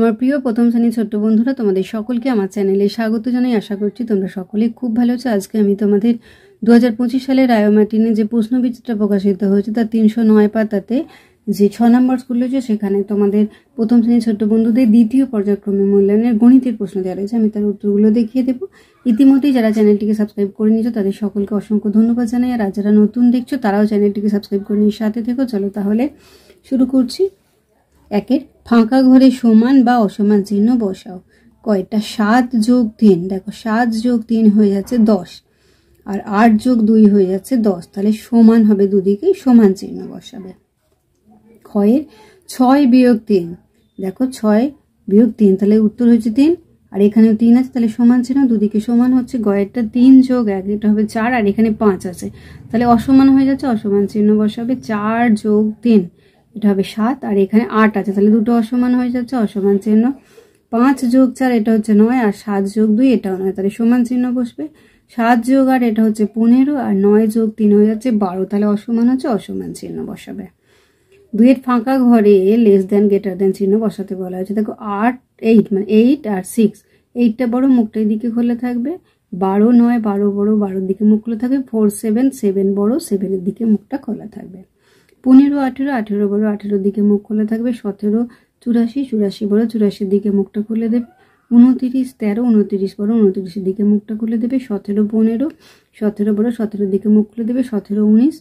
আমার প্রিয় প্রথম শ্রেণীর ছোট্ট বন্ধুরা, তোমাদের সকলকে আমার চ্যানেলে স্বাগত জানাই। আশা করছি তোমরা সকলে খুব ভালো আছো। আজকে আমি তোমাদের 2025 সালের রায়োমার্টিনে যে প্রশ্নবিচিত্রা প্রকাশিত হয়েছে তার 309 পাতাতে যে 6 নম্বর স্কুল রয়েছে সেখানে তোমাদের প্রথম শ্রেণীর ছোট্ট বন্ধুদের দ্বিতীয় পর্যায়ক্রমে মূল্যায়নের গণিতের প্রশ্ন দেওয়া রয়েছে। আমি তার উত্তরগুলো দেখিয়ে দেবো। ইতিমধ্যেই যারা চ্যানেলটিকে সাবস্ক্রাইব করে নিয়েছো তাদের সকলকে অসংখ্য ধন্যবাদ জানাই। আর যারা নতুন দেখছো তারাও চ্যানেলটিকে সাবস্ক্রাইব করে নিয়ে সাথে থেকো। চলো তাহলে শুরু করছি। একের ফাঁকা ঘরে সমান বা অসমান চিহ্ন বসাও। কয়টা 7 যোগ 3, দেখো 7 যোগ 3 হয়ে যাচ্ছে 10, আর 8 যোগ 2 হয়ে যাচ্ছে 10, তাহলে সমান হবে, দুদিকেই সমান চিহ্ন বসাবে। ক্ষয়ের 6 বিয়োগ 3, দেখো 6 বিয়োগ 3, তাহলে উত্তর হচ্ছে 3, আর এখানেও 3 আছে, তাহলে সমান চিহ্ন, দুদিকে সমান হচ্ছে। গয়েরটা 3 যোগ 1, এটা হবে 4, আর এখানে 5 আছে, তাহলে অসমান হয়ে যাচ্ছে, অসমান চিহ্ন বসাবে। 4 যোগ 3, এটা হবে 7, আর এখানে 8 আছে, তাহলে দুটো অসমান হয়ে যাচ্ছে, অসমান চিহ্ন। 5 যোগ 4, এটা হচ্ছে 9, আর 7 যোগ 2, এটাও 9, তাহলে সমান চিহ্ন বসবে। 7 যোগ 8, এটা হচ্ছে 15, আর 9 যোগ 3 হয়ে যাচ্ছে 12, তাহলে অসমান হচ্ছে, অসমান চিহ্ন বসাবে। 2 এর ফাঁকা ঘরে লেস দেন গ্রেটার দেন চিহ্ন বসাতে বলা হয়েছে। দেখো 8 মানে 8 আর 6, 8টা বড়, মুখটা এদিকে খোলা থাকবে। 12 9, 12 বড়, 12 দিকে মুখ খোলা থাকবে। 4 7, 7 বড়, 7 এর দিকে মুখটা খোলা থাকবে। 15 18, 18 বড়, 18 দিকে মুখ খোলা থাকবে। 17 84, 84 বড়, 84 দিকে মুখটা খুলে দেবে। 29 13, 29 বড়, 29 দিকে মুখটা খুলে দেবে। 17 15, 17 বড়, 17 দিকে মুখ খুলে দেবে। 17 19,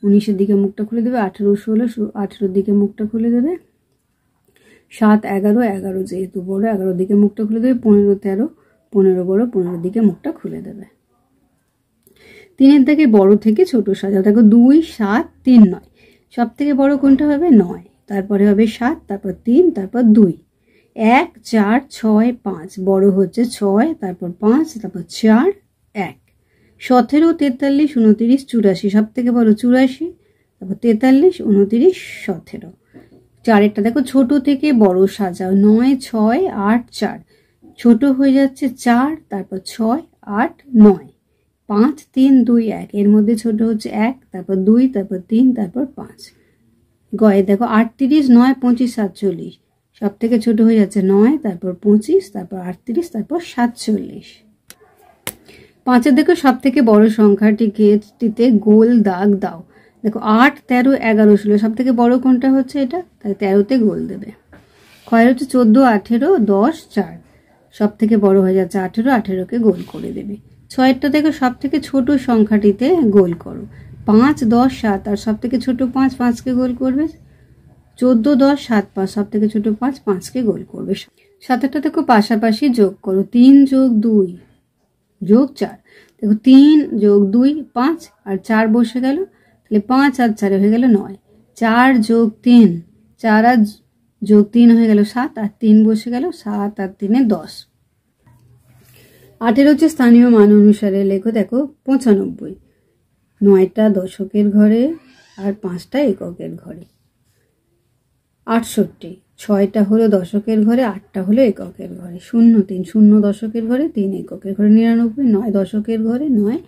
19 দিকে মুখটা খুলে দেবে। 18 16, 18 দিকে মুখটা খুলে দেবে। 7 11, 11 যেহেতু বড়, 11 দিকে মুখটা খুলে দেবে। 15 13, 15 বড়, 15 দিকে মুখটা খুলে দেবে। 3 থেকে বড় থেকে ছোট সাজাও। দেখো 2 7 3 9, সব থেকে বড় কোনটা হবে? 9, তারপরে হবে 7, তারপর 3, তারপর 2, 1 4 6 5, বড় হচ্ছে 6, তারপর 5, তারপর 4 1। 17 43 29 84, সব থেকে বড় 84, তারপর 43 29 17। 4এরটা দেখো ছোট থেকে বড় সাজাও। 9 6 8 4, ছোট হয়ে যাচ্ছে 4, তারপর 6 8 9, 5 3 2 1, এর মধ্যে ছোট হচ্ছে 1, তারপর 2, তারপর 3, তারপর 5। গয়ে দেখো 38 9 25 47, সব থেকে ছোট হয়ে যাচ্ছে 9, তারপর 25, তারপর 38, তারপর 47। 5এর দেখো সব থেকে বড় সংখ্যাটিতে গোল দাগ দাও। দেখো 8 13 11 16, সব থেকে বড় কোনটা হচ্ছে? এটা, তাই 13তে গোল দেবে। ক্ষয়ের হচ্ছে 14 18 10 4, সব থেকে বড় হয়ে যাচ্ছে 18, 18কে গোল করে দেবে। 6এরটা দেখো সব থেকে ছোট সংখ্যাটিতে গোল করো। 5 10 7, আর সব থেকে ছোট 5, 5কে গোল করবে। 14 10 7 5, সব থেকে ছোট 5, 5কে গোল করবে। 7টা দেখো পাশাপাশি যোগ করো। 3 যোগ 2 যোগ 4, দেখো 3 যোগ 2 5, আর 4 বসে গেল, তাহলে 5 আর 4 হয়ে গেল 9। 4 যোগ 3, 4 আর যোগ 3 হয়ে গেল 7, আর 3 বসে গেল, 7 আর 3 10। 8 হচ্ছে স্থানীয় মান অনুসারে লেখো। দেখো 95, 9টা দশকের ঘরে আর 5টা এককের ঘরে। 68, 6টা হলো দশকের ঘরে, 8টা হলো এককের ঘরে। 03, 0 দশকের ঘরে, 3 এককের ঘরে। 99, 9 দশকের ঘরে, 9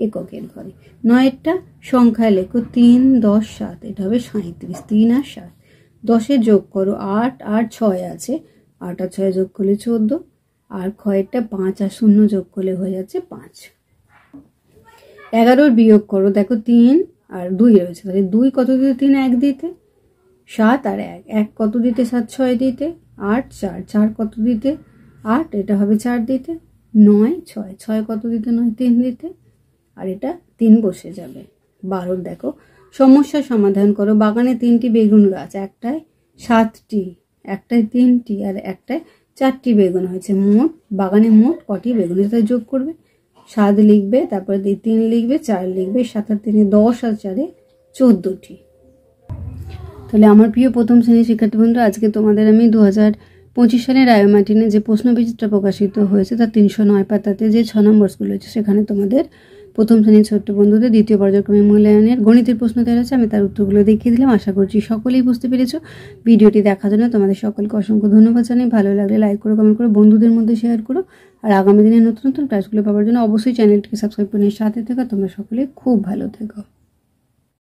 এককের ঘরে। 9এরটা সংখ্যায় লেখো। 3 10 7, এটা হবে 37, 3 আর 7। 10-এ যোগ করো। 8 আর 6 আছে, 8 আর 6 যোগ করলে 14, আর ক্ষয়েরটা 5 আর 0 যোগ করলে হয়ে যাচ্ছে 5। 11-র বিয়োগ করো। দেখো 3 আর 2 রয়েছে, তাহলে 2 কত দিতে? 3 1 দিতে। 7 আর 1 1 কত দিতে? 7 6 দিতে। 8 4 4 কত দিতে? 8, এটা হবে 4 দিতে। 9 6 6 কত দিতে? 9 3 দিতে, আর এটা 3 বসে যাবে। 12 দেখো সমস্যা সমাধান করো। বাগানে 3টি বেগুন গাছ, একটায় 7টি, একটায় 3টি, আর একটায় 4টি বেগুন হয়েছে। বাগানে মোট কটি বেগুন? এটা যোগ করবে। 7 লিখবে, তারপরে 3 লিখবে, 4 লিখবে। 7 আর 3 10, আর 4 14টি। তাহলে আমার প্রিয় প্রথম শ্রেণীর শিক্ষার্থী বন্ধুরা, আজকে তোমাদের আমি 2025 সালের রায়োমার্টিনে যে প্রশ্নবিচিত্রা প্রকাশিত হয়েছে তার 309 পাতাতে যে 6 নম্বর স্কুল হয়েছে সেখানে তোমাদের প্রথম শ্রেণীর ছোট্ট বন্ধুদের দ্বিতীয় পর্যায়ক্রমে মূল্যায়নের গণিতের প্রশ্ন দেওয়া হয়েছে। আমি তার উত্তরগুলো দেখিয়ে দিলাম। আশা করছি সকলেই বুঝতে পেরেছো। ভিডিওটি দেখার জন্য তোমাদের সকলকে অসংখ্য ধন্যবাদ জানাই। ভালো লাগলে লাইক করো, কমেন্ট করো, বন্ধুদের মধ্যে শেয়ার করো। আর আগামী দিনে নতুন নতুন ক্লাসগুলো পাওয়ার জন্য অবশ্যই চ্যানেলটিকে সাবস্ক্রাইব করে সাথে থেকো। তোমরা সকলে খুব ভালো থেকো।